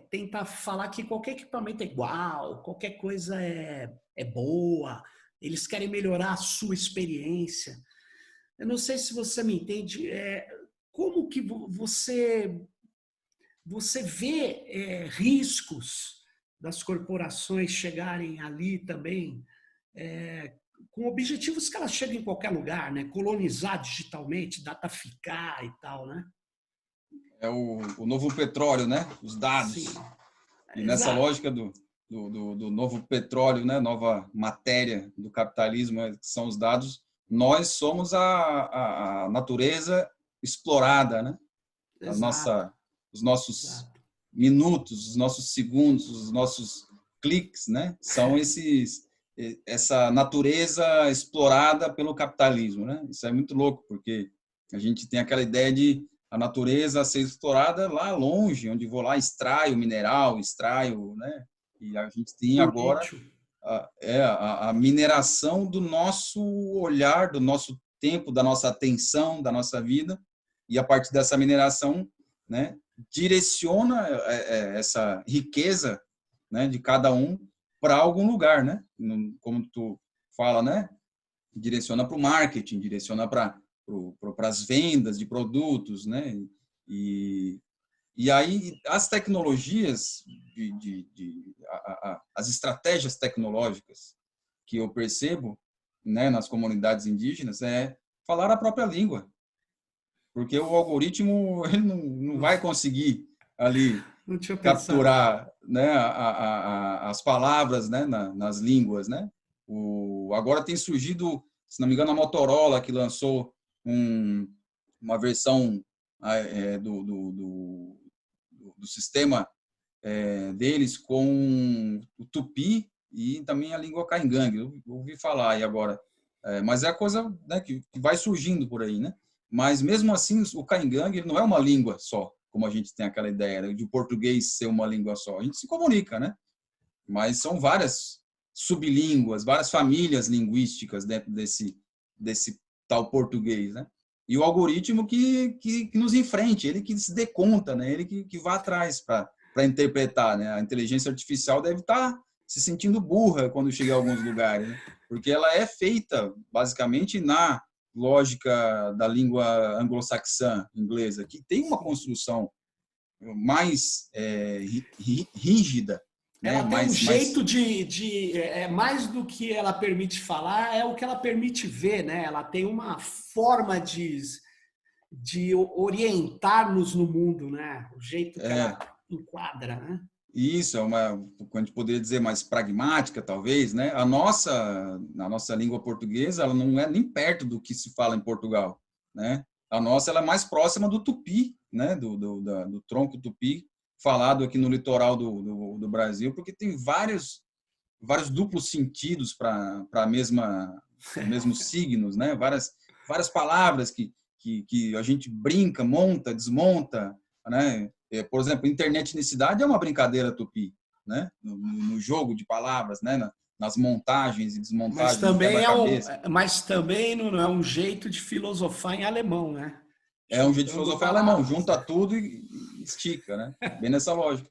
tenta falar que qualquer equipamento é igual, qualquer coisa é boa, eles querem melhorar a sua experiência. Eu não sei se você me entende, como que você vê riscos das corporações chegarem ali também com objetivos que ela chegue em qualquer lugar, né? Colonizar digitalmente, dataficar e tal, né? É o novo petróleo, né? Os Sim, dados. E nessa exato. lógica do novo petróleo, né? Nova matéria do capitalismo, que são os dados, nós somos a natureza explorada, né? A Exato, nossa, os nossos exato. minutos, os nossos segundos, os nossos cliques, né? São essa natureza explorada pelo capitalismo, né? Isso é muito louco, porque a gente tem aquela ideia de a natureza ser explorada lá longe, onde vou lá, extraio mineral, extraio, né? E a gente tem O agora lítio. a mineração do nosso olhar, do nosso tempo, da nossa atenção, da nossa vida, e a partir dessa mineração, né, direciona essa riqueza, né, de cada um para algum lugar, né? Como tu fala, né? Direciona para o marketing, direciona para as vendas de produtos, né? E, e aí as tecnologias, as estratégias tecnológicas que eu percebo, né, nas comunidades indígenas é falar a própria língua, porque o algoritmo ele não vai conseguir ali Não tinha pensado. capturar, né, as palavras, né, nas línguas, né? Agora tem surgido, se não me engano, a Motorola que lançou uma versão do sistema deles com o tupi e também a língua caingangue. Eu ouvi falar aí agora. Mas é a coisa, né, que vai surgindo por aí, né? Mas mesmo assim, o caingangue ele não é uma língua só, como a gente tem aquela ideia, né, de o português ser uma língua só. A gente se comunica, né? Mas são várias sublínguas, várias famílias linguísticas dentro desse tal português, né? E o algoritmo que nos enfrente, ele que se dê conta, né? Ele que vá atrás para interpretar, né? A inteligência artificial deve estar se sentindo burra quando chega a alguns lugares, né? Porque ela é feita basicamente na lógica da língua anglo-saxã inglesa, que tem uma Sim. construção mais rígida, né? Ela tem um Mais jeito mais do que ela permite falar, é o que ela permite ver, né? Ela tem uma forma de orientar-nos no mundo, né? O jeito que ela enquadra, né? isso é uma, a gente poderia dizer mais pragmática, talvez, né? A nossa língua portuguesa, ela não é nem perto do que se fala em Portugal, né? A nossa, ela é mais próxima do tupi, né? Do tronco tupi, falado aqui no litoral do Brasil, porque tem vários duplos sentidos para os mesmos signos, né? Várias palavras que a gente brinca, monta, desmonta, né? Por exemplo, internetnicidade é uma brincadeira tupi, né? No jogo de palavras, né? Nas montagens e Mas desmontagens, no também quebra-cabeça. mas também não é um jeito de filosofar em alemão, né? É um jeito de Juntando filosofar alemão, palavras, junta né? tudo e estica, né? Bem nessa lógica.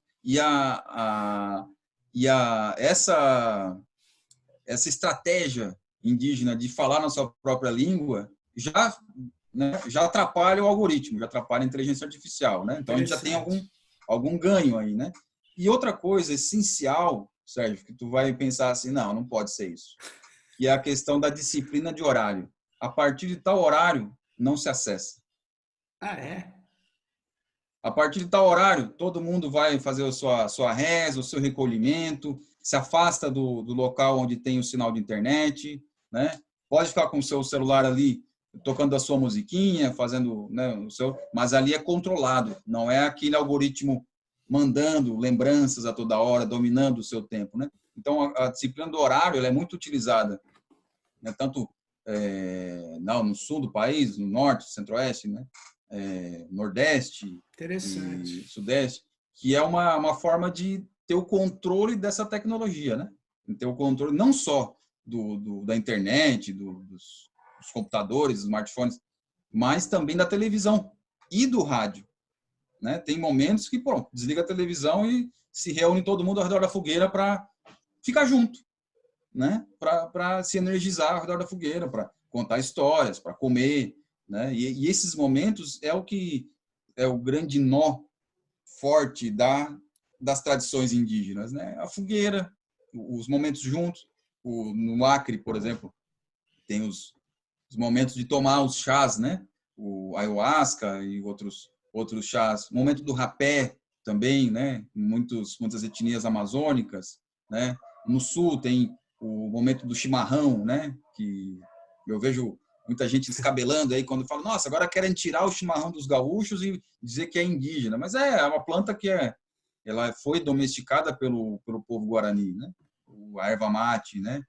Essa estratégia indígena de falar na sua própria língua já, né, já atrapalha o algoritmo, já atrapalha a inteligência artificial, né? Então a gente já tem Interessante. algum ganho aí, né? E outra coisa essencial, Sérgio, que tu vai pensar assim, não pode ser isso, que é a questão da disciplina de horário. A partir de tal horário não se acessa. Ah, é? A partir de tal horário, todo mundo vai fazer a sua reza, o seu recolhimento, se afasta do local onde tem o sinal de internet, né? Pode ficar com o seu celular ali, tocando a sua musiquinha, fazendo, né, mas ali é controlado, não é aquele algoritmo mandando lembranças a toda hora, dominando o seu tempo, né? Então, a disciplina do horário ela é muito utilizada, né? Tanto no sul do país, no norte, centro-oeste, né? Nordeste e Interessante. sudeste, que é uma forma de ter o controle dessa tecnologia, né? Ter o controle não só da internet, dos computadores, smartphones, mas também da televisão e do rádio, né? Tem momentos que, pronto, desliga a televisão e se reúne todo mundo ao redor da fogueira para ficar junto, né? Para se energizar ao redor da fogueira, para contar histórias, para comer, né? E esses momentos é o que é o grande nó forte das tradições indígenas, né? A fogueira, os momentos juntos, no Acre, por exemplo, tem os momentos de tomar os chás, né? O ayahuasca e outros chás. O momento do rapé também, né? Muitas etnias amazônicas, né? No sul tem o momento do chimarrão, né? Que eu vejo muita gente descabelando aí quando fala, nossa, agora querem tirar o chimarrão dos gaúchos e dizer que é indígena. Mas é uma planta que ela foi domesticada pelo povo guarani, né? A erva mate, né?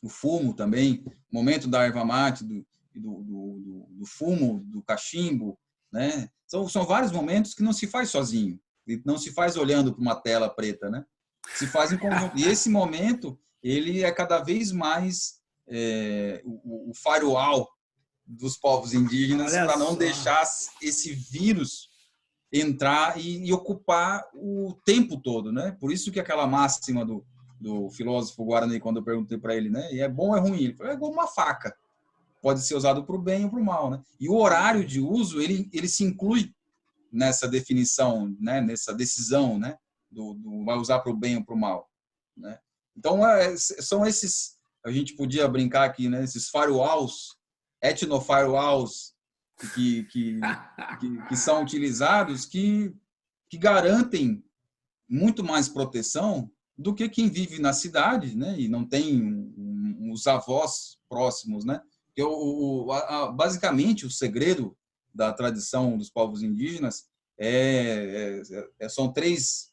O fumo também, o momento da erva mate, do fumo, do cachimbo, né? São vários momentos que não se faz sozinho, não se faz olhando para uma tela preta, né? Se faz em conjunto. E esse momento, ele é cada vez mais o firewall dos povos indígenas para não deixar esse vírus entrar e ocupar o tempo todo, né? Por isso que aquela máxima do filósofo Guarani, quando eu perguntei para ele, né? E é bom ou é ruim? Ele falou, é igual uma faca. Pode ser usado para o bem ou para o mal, né? E o horário de uso, ele se inclui nessa definição, né? Nessa decisão, né? Vai usar para o bem ou para o mal, né? Então, são esses, a gente podia brincar aqui, né? Esses firewalls, etno-firewalls, que são utilizados, que garantem muito mais proteção do que quem vive na cidade, né? E não tem os avós próximos, né? Basicamente, o segredo da tradição dos povos indígenas são três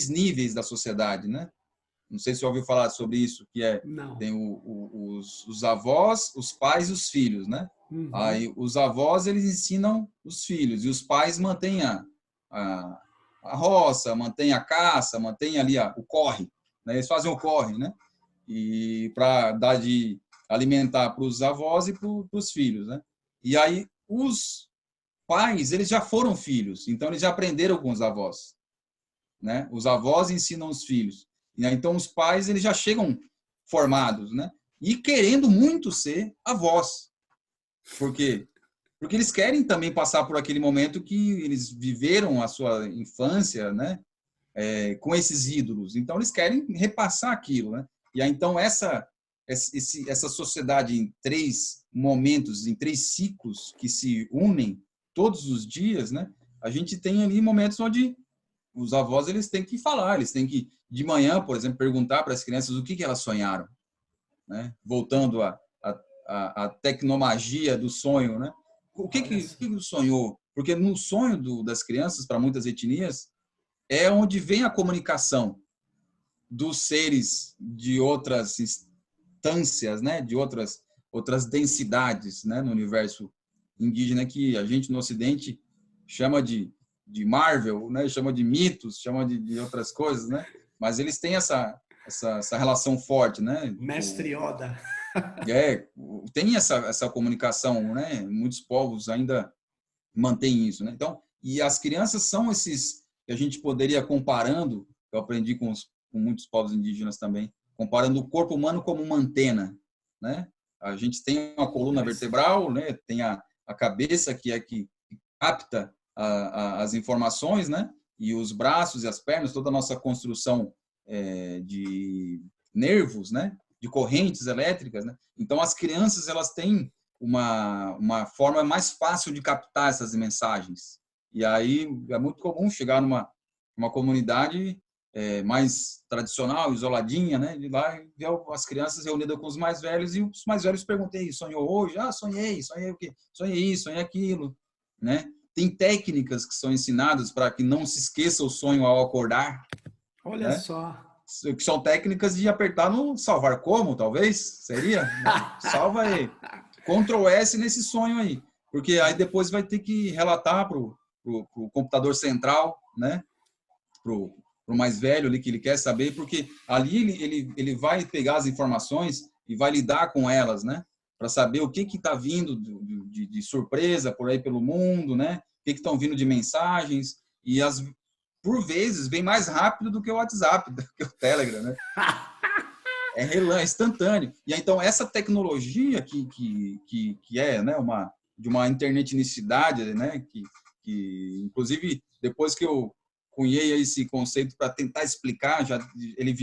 níveis da sociedade, né? Não sei se você ouviu falar sobre isso, que tem os avós, os pais e os filhos, né? Uhum. Aí os avós, eles ensinam os filhos, e os pais mantêm a roça, mantêm a caça, mantêm ali o corre, né? Eles fazem o corre, né? E para dar de alimentar para os avós e para os filhos, né? E aí os pais, eles já foram filhos, então eles já aprenderam com os avós, né? Os avós ensinam os filhos. E aí, então os pais, eles já chegam formados, né? E querendo muito ser avós. Por quê? Porque eles querem também passar por aquele momento que eles viveram a sua infância, né? Com esses ídolos. Então, eles querem repassar aquilo, né? E aí, então, essa sociedade em 3 momentos, em 3 ciclos que se unem todos os dias, né? A gente tem ali momentos onde os avós, eles têm que falar, eles têm que, de manhã, por exemplo, perguntar para as crianças o que elas sonharam, né? Voltando à tecnomagia do sonho, né? O que sonhou? Porque no sonho das crianças, para muitas etnias, é onde vem a comunicação dos seres de outras instâncias, né? De outras densidades, né? No universo indígena, que a gente no Ocidente chama de Marvel, né? Chama de mitos, chama de outras coisas, né? Mas eles têm essa relação forte, né? Mestre Yoda. Tem essa comunicação, né? Muitos povos ainda mantêm isso, né? Então, e as crianças são esses que a gente poderia, comparando, eu aprendi com muitos povos indígenas também, comparando o corpo humano como uma antena, né? A gente tem uma coluna vertebral, né? Tem a cabeça que capta as informações, né? E os braços e as pernas, toda a nossa construção de nervos, né? De correntes elétricas, né? Então, as crianças, elas têm uma forma mais fácil de captar essas mensagens. E aí é muito comum chegar numa comunidade mais tradicional, isoladinha, né? De lá ver as crianças reunidas com os mais velhos, e os mais velhos perguntei, sonhou hoje? Ah, sonhei o quê? Sonhei isso, sonhei aquilo, né? Tem técnicas que são ensinadas para que não se esqueça o sonho ao acordar. Olha, né? Só. Que são técnicas de apertar no salvar como, talvez, seria? Salva aí. Ctrl S nesse sonho aí. Porque aí depois vai ter que relatar para o computador central, né? Para o mais velho ali, que ele quer saber, porque ali ele vai pegar as informações e vai lidar com elas, né? Para saber o que está vindo de surpresa por aí pelo mundo, né? O que estão vindo de mensagens. E por vezes, vem mais rápido do que o WhatsApp, do que o Telegram, né? É relance, instantâneo. E aí, então, essa tecnologia que é, né, de uma internetinicidade, né, que inclusive, depois que eu cunhei esse conceito para tentar explicar, ele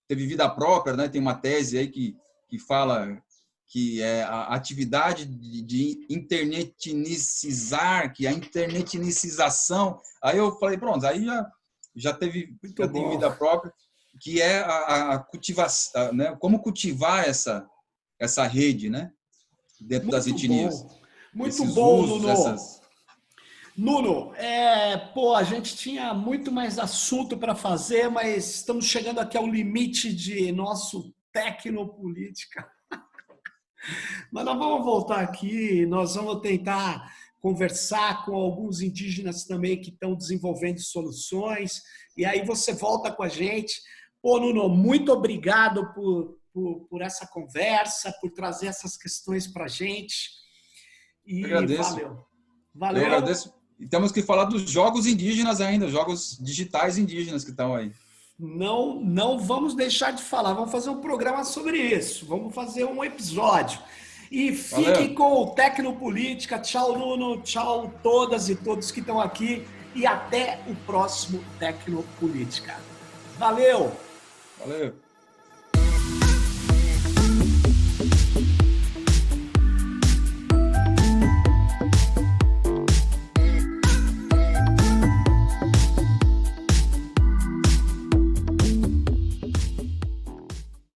teve vida própria, né? Tem uma tese aí que fala que é a atividade de interneticizar, que é a interneticização. Aí eu falei, pronto, aí já tem vida própria, que é a cultivação, né? Como cultivar essa rede, né? Dentro das etnias. Muito Esses bom, usos, Nuno. Nuno, a gente tinha muito mais assunto para fazer, mas estamos chegando aqui ao limite de nosso Tecnopolítica. Mas nós vamos voltar aqui, nós vamos tentar conversar com alguns indígenas também que estão desenvolvendo soluções, e aí você volta com a gente. Pô, Nuno, muito obrigado por essa conversa, por trazer essas questões para a gente. E eu agradeço. Valeu. Eu agradeço. E temos que falar dos jogos indígenas ainda, jogos digitais indígenas que estão aí. Não vamos deixar de falar, vamos fazer um programa sobre isso, vamos fazer um episódio. E fiquem com o Tecnopolítica. Tchau, Nuno, tchau todas e todos que estão aqui e até o próximo Tecnopolítica. Valeu! Valeu!